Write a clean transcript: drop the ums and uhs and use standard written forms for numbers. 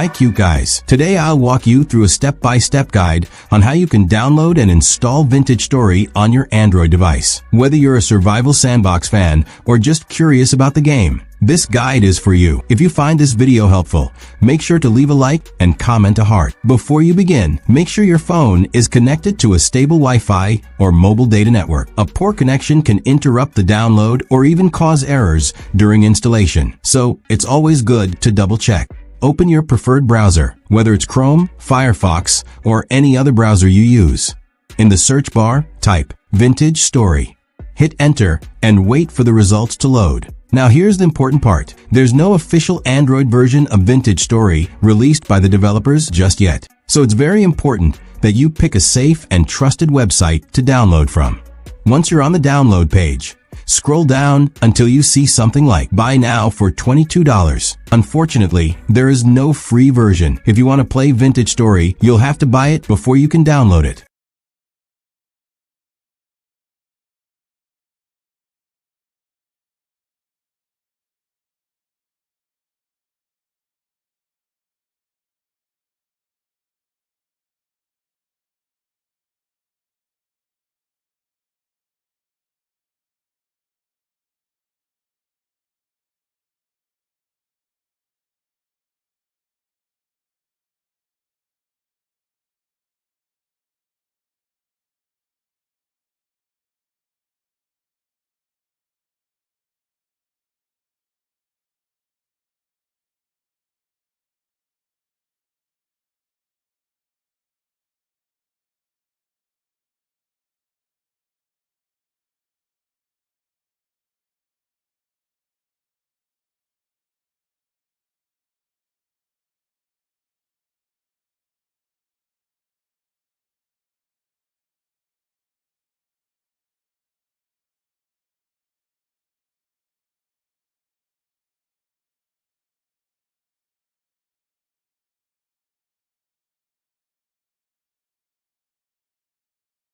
Hi cute guys. Today I'll walk you through a step-by-step guide on how you can download and install Vintage Story on your Android device. Whether you're a survival sandbox fan or just curious about the game, this guide is for you. If you find this video helpful, make sure to leave a like and comment a heart. Before you begin, make sure your phone is connected to a stable Wi-Fi or mobile data network. A poor connection can interrupt the download or even cause errors during installation, so it's always good to double check. Open your preferred browser, whether it's Chrome, Firefox, or any other browser you use. In the search bar, type Vintage Story. Hit enter and wait for the results to load. Now here's the important part. There's no official Android version of Vintage Story released by the developers just yet. So it's very important that you pick a safe and trusted website to download from. Once you're on the download page, scroll down until you see something like Buy Now for $22. Unfortunately, there is no free version. If you want to play Vintage Story, you'll have to buy it before you can download it.